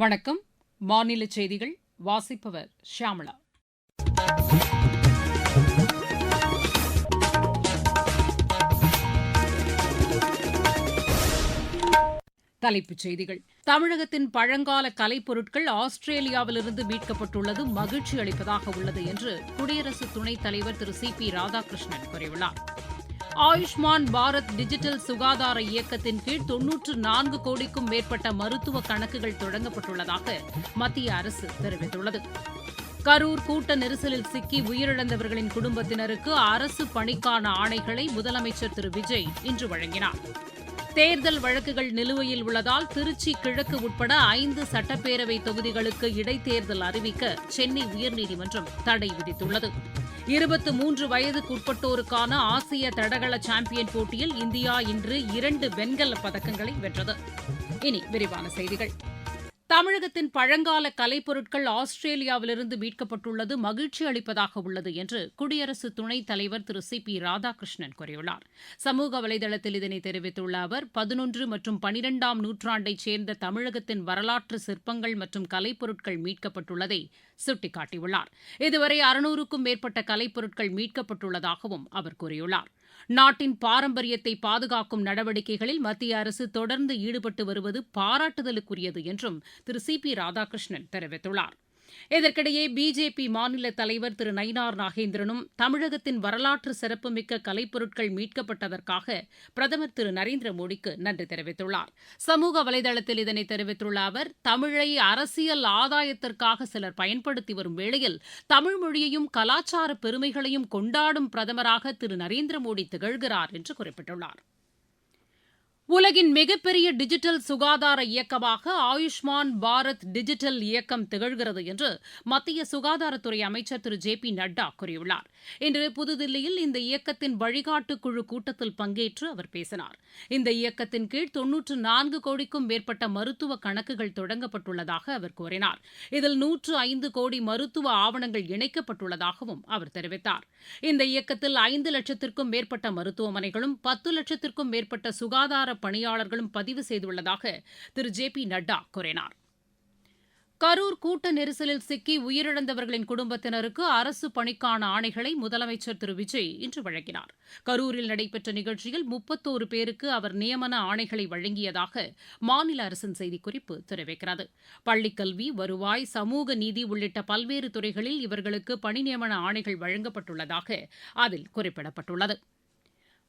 வணக்கம். மாநில செய்திகள் வாசிப்பவர் ஷியாமளா. தலைப்புச் செய்திகள். தமிழகத்தின் பழங்கால கலைப்பொருட்கள் ஆஸ்திரேலியாவிலிருந்து மீட்கப்பட்டுள்ளது மகிழ்ச்சி அளிப்பதாக உள்ளது என்று குடியரசு துணைத் தலைவர் திரு சி.பி. ராதாகிருஷ்ணன் கூறியுள்ளார். ஆயுஷ்மான் பாரத் டிஜிட்டல் சுகாதார இயக்கத்தின் கீழ் 94 கோடிக்கும் மேற்பட்ட மருத்துவ கணக்குகள் தொடங்கப்பட்டுள்ளதாக மத்திய அரசு தெரிவித்துள்ளது. கரூர் கூட்ட நெரிசலில் சிக்கி உயிரிழந்தவர்களின் குடும்பத்தினருக்கு அரசு பணிக்கான ஆணைகளை முதலமைச்சர் திரு விஜய் இன்று வழங்கினார். தேர்தல் வழக்குகள் நிலுவையில் உள்ளதால் திருச்சி கிழக்கு உட்பட 5 சட்டப்பேரவை தொகுதிகளுக்கு இடைத்தேர்தல் அறிவிக்க சென்னை உயர்நீதிமன்றம் தடை விதித்துள்ளது. 23 வயதுக்குட்பட்டோருக்கான ஆசிய தடகள சாம்பியன் போட்டியில் இந்தியா இன்று 2 வெண்கலப் பதக்கங்களை வென்றது. இனி விரிவான செய்திகள். தமிழகத்தின் பழங்கால கலைப்பொருட்கள் ஆஸ்திரேலியாவிலிருந்து மீட்கப்பட்டுள்ளது மகிழ்ச்சி அளிப்பதாக உள்ளது என்று குடியரசு துணைத் தலைவர் திரு சி.பி. ராதாகிருஷ்ணன் கூறியுள்ளார். சமூக வலைதளத்தில் இதனை தெரிவித்துள்ள அவர் 11 மற்றும் 12ஆம் நூற்றாண்டைச் சேர்ந்த தமிழகத்தின் வரலாற்று சிற்பங்கள் மற்றும் கலைப்பொருட்கள் மீட்கப்பட்டுள்ளதை சுட்டிக்காட்டியுள்ளார். இதுவரை 600க்கும் மேற்பட்ட கலைப்பொருட்கள் மீட்கப்பட்டுள்ளதாகவும் அவர் கூறியுள்ளார். நாட்டின் பாரம்பரியத்தை பாதுகாக்கும் நடவடிக்கைகளில் மத்திய அரசு தொடர்ந்து ஈடுபட்டு வருவது பாராட்டுதலுக்குரியது என்றும் திரு சி.பி. ராதாகிருஷ்ணன் தெரிவித்துள்ளார். இதற்கிடையே பிஜேபி மாநில தலைவர் திரு நயினார் நாகேந்திரனும் தமிழகத்தின் வரலாற்று சிறப்புமிக்க கலைப்பொருட்கள் மீட்கப்பட்டதற்காக பிரதமர் திரு நரேந்திர மோடிக்கு நன்றி தெரிவித்துள்ளார். சமூக வலைதளத்தில் இதனை தெரிவித்துள்ள அவர், தமிழை அரசியல் ஆதாயத்திற்காக சிலர் பயன்படுத்தி வரும் வேளையில் தமிழ் மொழியையும் கலாச்சார பெருமைகளையும் கொண்டாடும் பிரதமராக திரு நரேந்திர மோடி திகழ்கிறார் என்று குறிப்பிட்டுள்ளார். உலகின் மிகப்பெரிய டிஜிட்டல் சுகாதார இயக்கமாக ஆயுஷ்மான் பாரத் டிஜிட்டல் இயக்கம் திகழ்கிறது என்று மத்திய சுகாதாரத்துறை அமைச்சர் திரு ஜே பி நட்டா கூறியுள்ளார். இன்று புதுதில்லியில் இந்த இயக்கத்தின் வழிகாட்டு குழு கூட்டத்தில் பங்கேற்று அவர் பேசினார். இந்த இயக்கத்தின் கீழ் 94 கோடிக்கும் மேற்பட்ட மருத்துவ கணக்குகள் தொடங்கப்பட்டுள்ளதாக அவர் கூறினார். இதில் 105 கோடி மருத்துவ ஆவணங்கள் இணைக்கப்பட்டுள்ளதாகவும் அவர் தெரிவித்தார். இந்த இயக்கத்தில் 5 லட்சத்திற்கும் மேற்பட்ட மருத்துவமனைகளும் 10 லட்சத்திற்கும் மேற்பட்ட சுகாதார பணியாளர்களும் பதிவு செய்துள்ளதாக திரு ஜே பி நட்டா கூறினார். கரூர் கூட்ட நெரிசலில் சிக்கி உயிரிழந்தவர்களின் குடும்பத்தினருக்கு அரசு பணிக்கான ஆணைகளை முதலமைச்சர் திரு விஜய் இன்று வழங்கினார். கரூரில் நடைபெற்ற நிகழ்ச்சியில் 31 பேருக்கு அவர் நியமன ஆணைகளை வழங்கியதாக மாநில அரசின் செய்திக்குறிப்பு தெரிவிக்கிறது. பள்ளிக்கல்வி, வருவாய், சமூக நீதி உள்ளிட்ட பல்வேறு துறைகளில் இவர்களுக்கு பணி நியமன ஆணைகள் வழங்கப்பட்டுள்ளதாக அதில் குறிப்பிடப்பட்டுள்ளது.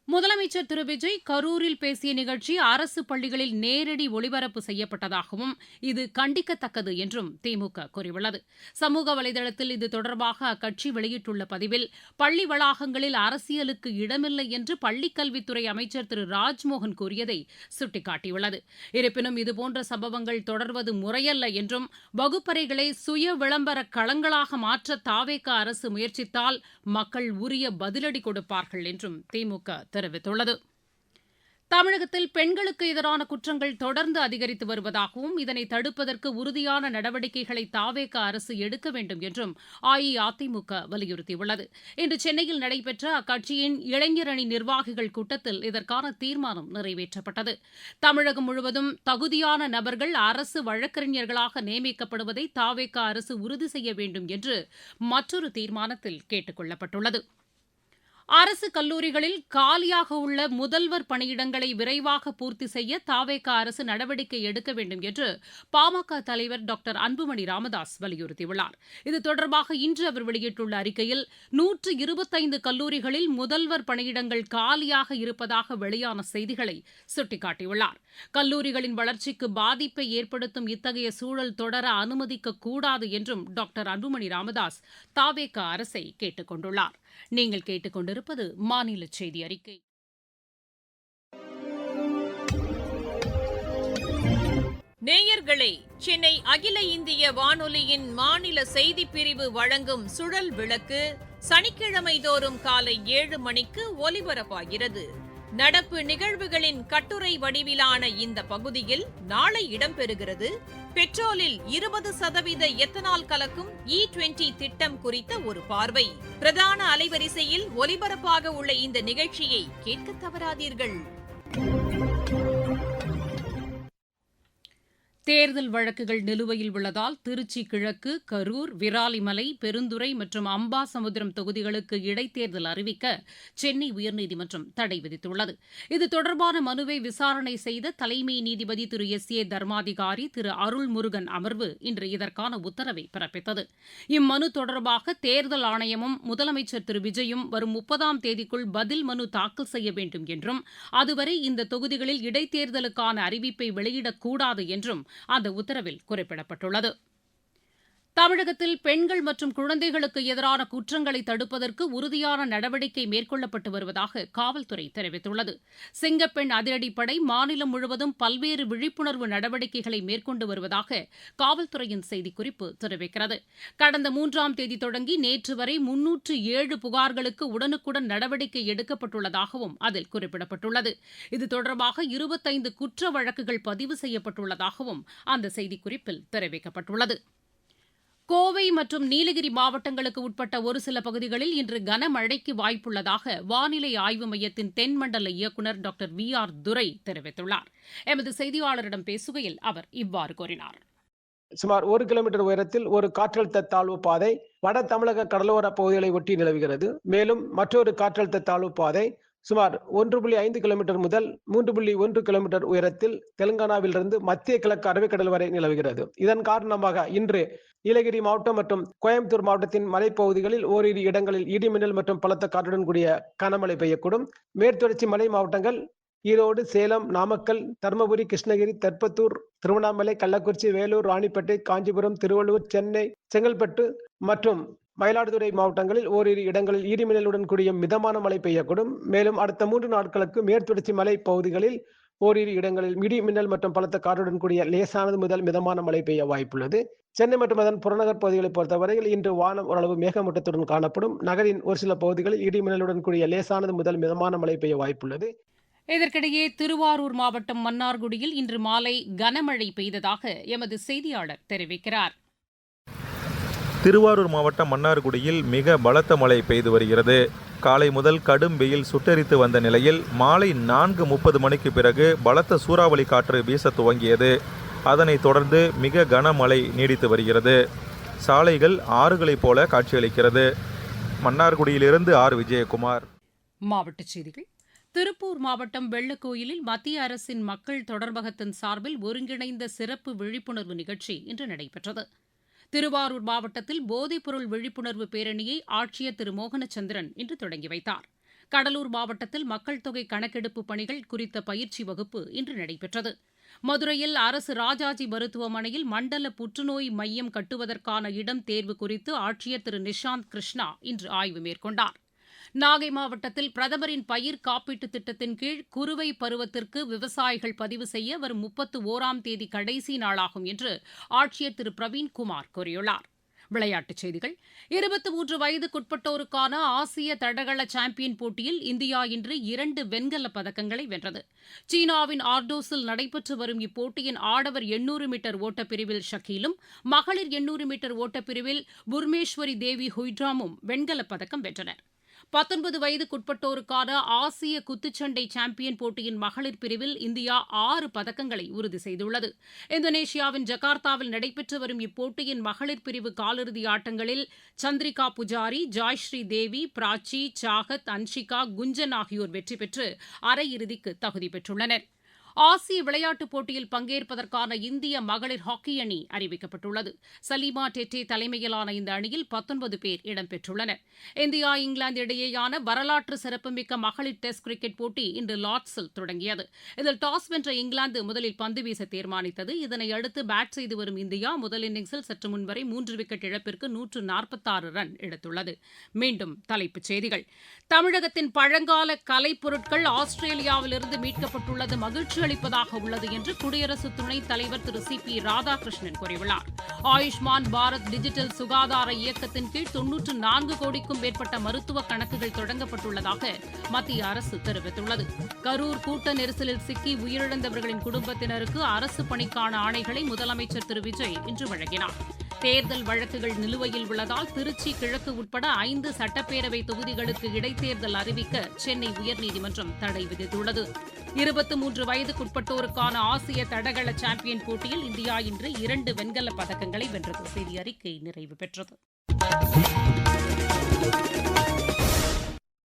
முதலமைச்சர் திரு விஜய் கரூரில் பேசிய நிகழ்ச்சி அரசு பள்ளிகளில் நேரடி ஒளிபரப்பு செய்யப்பட்டதாகவும் இது கண்டிக்கத்தக்கது என்றும் திமுக கூறியுள்ளது. சமூக வலைதளத்தில் இது தொடர்பாக அக்கட்சி வெளியிட்டுள்ள பதிவில், பள்ளி வளாகங்களில் அரசியலுக்கு இடமில்லை என்று பள்ளிக்கல்வித்துறை அமைச்சர் திரு ராஜ்மோகன் கூறியதை சுட்டிக்காட்டியுள்ளது. இருப்பினும் இதுபோன்ற சம்பவங்கள் தொடர்வது முறையல்ல என்றும், வகுப்பறைகளை சுய விளம்பர களங்களாக மாற்ற தாவேக அரசு முயற்சித்தால் மக்கள் உரிய பதிலடி கொடுப்பார்கள் என்றும் திமுக தெரிவித்துள்ளது. தமிழகத்தில் பெண்களுக்கு எதிரான குற்றங்கள் தொடர்ந்து அதிகரித்து வருவதாகவும், இதனை தடுப்பதற்கு உறுதியான நடவடிக்கைகளை தாவேக அரசு எடுக்க வேண்டும் என்றும் அஇஅதிமுக வலியுறுத்தியுள்ளது. இன்று சென்னையில் நடைபெற்ற அக்கட்சியின் இளைஞர் அணி நிர்வாகிகள் கூட்டத்தில் இதற்கான தீர்மானம் நிறைவேற்றப்பட்டது. தமிழகம் முழுவதும் தகுதியான நபர்கள் அரசு வழக்கறிஞர்களாக நியமிக்கப்படுவதை தாவேக அரசு உறுதி செய்ய வேண்டும் என்று மற்றொரு தீர்மானத்தில் கேட்டுக் கொள்ளப்பட்டுள்ளது. அரசு கல்லூரிகளில் காலியாக உள்ள முதல்வர் பணியிடங்களை விரைவாக பூர்த்தி செய்ய தாவேக அரசு நடவடிக்கை எடுக்க வேண்டும் என்று பாமக தலைவர் டாக்டர் அன்புமணி ராமதாஸ் வலியுறுத்தியுள்ளார். இது தொடர்பாக இன்று அவர் வெளியிட்டுள்ள அறிக்கையில் 125 கல்லூரிகளில் முதல்வர் பணியிடங்கள் காலியாக இருப்பதாக வெளியான செய்திகளை சுட்டிக்காட்டியுள்ளார். கல்லூரிகளின் வளர்ச்சிக்கு பாதிப்பை ஏற்படுத்தும் இத்தகைய சூழல் தொடர அனுமதிக்கக்கூடாது என்றும் டாக்டர் அன்புமணி ராமதாஸ் தாவேக அரசை கேட்டுக் கொண்டுள்ளார். நீங்கள் கேட்டுக்கொண்டிருப்பது மாநில செய்தி அறிக்கை. நேயர்களே, சென்னை அகில இந்திய வானொலியின் மாநில செய்திப் பிரிவு வழங்கும் சுழல் விளக்கு சனிக்கிழமை தோறும் காலை 7 மணிக்கு ஒலிபரப்பாகிறது. நடப்பு நிகழ்வுகளின் கட்டுரை வடிவிலான இந்த பகுதியில் நாளை இடம்பெறுகிறது பெட்ரோலில் 20% எத்தனால் கலக்கும் E20 திட்டம் குறித்த ஒரு பார்வை. பிரதான அலைவரிசையில் ஒலிபரப்பாக உள்ள இந்த நிகழ்ச்சியை கேட்க தவறாதீர்கள். தேர்தல் வழக்குகள் நிலுவையில் உள்ளதால் திருச்சி கிழக்கு, கரூர், விராலிமலை, பெருந்துறை மற்றும் அம்பாசமுத்திரம் தொகுதிகளுக்கு இடைத்தேர்தல் அறிவிக்க சென்னை உயர்நீதிமன்றம் தடை விதித்துள்ளது. இது தொடர்பான மனுவை விசாரணை செய்த தலைமை நீதிபதி திரு எஸ்.ஏ. தர்மாதிகாரி திரு அருள்முருகன் அமர்வு இன்று இதற்கான உத்தரவை பிறப்பித்தது. இம்மனு தொடர்பாக தேர்தல் ஆணையமும் முதலமைச்சர் திரு விஜயும் வரும் 30ஆம் தேதிக்குள் பதில் மனு தாக்கல் செய்ய வேண்டும் என்றும், அதுவரை இந்த தொகுதிகளில் இடைத்தேர்தலுக்கான அறிவிப்பை வெளியிடக்கூடாது என்றும் அந்த உத்தரவில் குறிப்பிடப்பட்டுள்ளது. தமிழகத்தில் பெண்கள் மற்றும் குழந்தைகளுக்கு எதிரான குற்றங்களை தடுப்பதற்கு உறுதியான நடவடிக்கை மேற்கொள்ளப்பட்டு வருவதாக காவல்துறை தெரிவித்துள்ளது. சிங்கப்பெண் அதிரடிப்படை மாநிலம் முழுவதும் பல்வேறு விழிப்புணர்வு நடவடிக்கைகளை மேற்கொண்டு வருவதாக காவல்துறையின் செய்திக்குறிப்பு தெரிவிக்கிறது. கடந்த 3ஆம் தேதி தொடங்கி நேற்று வரை 307 புகார்களுக்கு உடனுக்குடன் நடவடிக்கை எடுக்கப்பட்டுள்ளதாகவும் அதில் குறிப்பிடப்பட்டுள்ளது. இது தொடர்பாக 25 குற்ற வழக்குகள் பதிவு செய்யப்பட்டுள்ளதாகவும் அந்த செய்திக்குறிப்பில் தெரிவிக்கப்பட்டுள்ளது. கோவை மற்றும் நீலகிரி மாவட்டங்களுக்கு உட்பட்ட ஒரு சில பகுதிகளில் இன்று கனமழைக்கு வாய்ப்புள்ளதாக வானிலை ஆய்வு மையத்தின் தென்மண்டல இயக்குநர் டாக்டர் வி.ஆர். துரை தெரிவித்துள்ளார். எமது செய்தியாளரிடம் பேசுகையில் அவர் இவ்வாறு கூறினார். சுமார் 1 கிலோமீட்டர் உயரத்தில் ஒரு காற்றழுத்த தாழ்வு பாதை வட தமிழக கடலோர பகுதிகளை ஒட்டி நிலவுகிறது. மேலும் மற்றொரு காற்றழுத்த தாழ்வு பாதை சுமார் 1.5 கிலோமீட்டர் முதல் 3.1 கிலோமீட்டர் உயரத்தில் தெலுங்கானாவிலிருந்து மத்திய கிழக்கு அரபிக்கடல் வரை நிலவுகிறது. இதன் காரணமாக இன்று நீலகிரி மாவட்டம் மற்றும் கோயம்புத்தூர் மாவட்டத்தின் மலைப்பகுதிகளில் ஓரிரு இடங்களில் இடிமின்னல் மற்றும் பலத்த காற்றுடன் கூடிய கனமழை பெய்யக்கூடும். மேற்குத்தொடர்ச்சி மலை மாவட்டங்கள் ஈரோடு, சேலம், நாமக்கல், தருமபுரி, கிருஷ்ணகிரி, தெற்பத்தூர், திருவண்ணாமலை, கள்ளக்குறிச்சி, வேலூர், ராணிப்பேட்டை, காஞ்சிபுரம், திருவள்ளூர், சென்னை, செங்கல்பட்டு மற்றும் மயிலாடுதுறை மாவட்டங்களில் ஓரிரு இடங்களில் இடிமின்னலுடன் கூடிய மிதமான மழை பெய்யக்கூடும். மேலும் அடுத்த 3 நாட்களுக்கு மேற்குத்தொடர்ச்சி மலை பகுதிகளில் ஓரிரு இடங்களில் இடி மின்னல் மற்றும் பலத்த காற்றுடன் கூடிய லேசானது முதல் மிதமான மழை பெய்ய வாய்ப்புள்ளது. சென்னை மற்றும் அதன் புறநகர் பகுதிகளை பொறுத்தவரையில் இன்று வானம் ஓரளவு மேகமூட்டத்துடன் காணப்படும். நகரின் ஒரு சில பகுதிகளில் இடி மின்னலுடன் கூடிய லேசானது முதல் மிதமான மழை பெய்ய வாய்ப்புள்ளது. இதற்கிடையே திருவாரூர் மாவட்டம் மன்னார்குடியில் இன்று மாலை கனமழை பெய்ததாக எமது செய்தியாளர் தெரிவிக்கிறார். திருவாரூர் மாவட்டம் மன்னார்குடியில் மிக பலத்த மழை பெய்து வருகிறது. காலை முதல் கடும் வெயில் சுட்டெரித்து வந்த நிலையில் மாலை 4:30 மணிக்கு பிறகு பலத்த சூறாவளி காற்று வீச துவங்கியது. அதனைத் தொடர்ந்து மிக கனமழை நீடித்து வருகிறது. சாலைகள் ஆறுகளைப் போல காட்சியளிக்கிறது. மன்னார்குடியிலிருந்து ஆர். விஜயகுமார். மாவட்டச் செய்திகள். திருப்பூர் மாவட்டம் வெள்ளக்கோயிலில் மத்திய அரசின் மக்கள் தொடர்பகத்தின் சார்பில் ஒருங்கிணைந்த சிறப்பு விழிப்புணர்வு நிகழ்ச்சி இன்று நடைபெற்றது. திருவாரூர் மாவட்டத்தில் போதைப்பொருள் விழிப்புணர்வு பேரணியை ஆட்சியர் திரு மோகனச்சந்திரன் இன்று தொடங்கி வைத்தார். கடலூர் மாவட்டத்தில் மக்கள் தொகை கணக்கெடுப்பு பணிகள் குறித்த பயிற்சி வகுப்பு இன்று நடைபெற்றது. மதுரையில் அரசு ராஜாஜி மருத்துவமனையில் மண்டல புற்றுநோய் மையம் கட்டுவதற்கான இடம் தேர்வு குறித்து ஆட்சியர் திரு நிஷாந்த் கிருஷ்ணா இன்று ஆய்வு மேற்கொண்டார். நாகை மாவட்டத்தில் பிரதமரின் பயிர் காப்பீட்டுத் திட்டத்தின் கீழ் குறுவை பருவத்திற்கு விவசாயிகள் பதிவு செய்ய வரும் 31ஆம் தேதி கடைசி நாளாகும் என்று ஆட்சியர் திரு பிரவீன்குமார் கூறியுள்ளார். விளையாட்டுச் செய்திகள். 23 வயதுக்குட்பட்டோருக்கான ஆசிய தடகள சாம்பியன் போட்டியில் இந்தியா இன்று 2 வெண்கலப் பதக்கங்களை வென்றது. சீனாவின் ஆர்டோஸில் நடைபெற்று வரும் இப்போட்டியின் ஆடவர் 800 மீட்டர் ஓட்டப்பிரிவில் ஷக்கீலும், மகளிர் 800 மீட்டர் ஓட்டப்பிரிவில் புர்மேஸ்வரி தேவி ஹுய்ட்ராமும் வெண்கலப் பதக்கம் வென்றனர். 19 வயதுக்குட்பட்டோருக்கான ஆசிய குத்துச்சண்டை சாம்பியன் போட்டியின் மகளிர் பிரிவில் இந்தியா 6 பதக்கங்களை உறுதி செய்துள்ளது. இந்தோனேஷியாவின் ஜகார்த்தாவில் நடைபெற்று வரும் இப்போட்டியின் மகளிர் பிரிவு காலிறுதி ஆட்டங்களில் சந்திரிகா புஜாரி, ஜாய்ஸ்ரீ தேவி, பிராச்சி, சாகத், அன்ஷிகா, குஞ்சன் ஆகியோர் வெற்றி பெற்று அரையிறுதிக்கு தகுதி பெற்றுள்ளனர். ஆசிய விளையாட்டுப் போட்டியில் பங்கேற்பதற்கான இந்திய மகளிர் ஹாக்கி அணி அறிவிக்கப்பட்டுள்ளது. சலீமா டெட்டே தலைமையிலான இந்த அணியில் 19 பேர் இடம்பெற்றுள்ளனர். இந்தியா இங்கிலாந்து இடையேயான வரலாற்று சிறப்புமிக்க மகளிர் டெஸ்ட் கிரிக்கெட் போட்டி இன்று லார்ட்ஸில் தொடங்கியது. இதில் டாஸ் வென்ற இங்கிலாந்து முதலில் பந்து வீச தீர்மானித்தது. இதனையடுத்து பேட் செய்து வரும் இந்தியா முதல் இன்னிங்ஸில் சற்று முன்வரை 3 விக்கெட் இழப்பிற்கு 146 ரன் எடுத்துள்ளது. மீண்டும் தலைப்புச் செய்திகள். தமிழகத்தின் பழங்கால கலைப்பொருட்கள் ஆஸ்திரேலியாவிலிருந்து மீட்கப்பட்டுள்ளது மகிழ்ச்சி அளிப்பதாக உள்ளது என்று குடியரசு துணைத் தலைவர் திரு சி.பி. ராதாகிருஷ்ணன் கூறியுள்ளார். ஆயுஷ்மான் பாரத் டிஜிட்டல் சுகாதார இயக்கத்தின் கீழ் 94 கோடிக்கும் மேற்பட்ட மருத்துவ கணக்குகள் தொடங்கப்பட்டுள்ளதாக மத்திய அரசு தெரிவித்துள்ளது. கரூர் கூட்ட நெரிசலில் சிக்கி உயிரிழந்தவர்களின் குடும்பத்தினருக்கு அரசு பணிக்கான ஆணைகளை முதலமைச்சர் திரு விஜய் இன்று வழங்கினார். தேர்தல் வழக்குகள் நிலுவையில் உள்ளதால் திருச்சி கிழக்கு உட்பட 5 சட்டப்பேரவை தொகுதிகளுக்கு இடைத்தேர்தல் அறிவிக்க சென்னை உயர்நீதிமன்றம் தடை விதித்துள்ளது. 23 வயதுக்குட்பட்டோருக்கான ஆசிய தடகள சாம்பியன் போட்டியில் இந்தியா இன்று 2 வெண்கலப் பதக்கங்களை வென்றது. செய்தி அறிக்கை நிறைவு பெற்றது.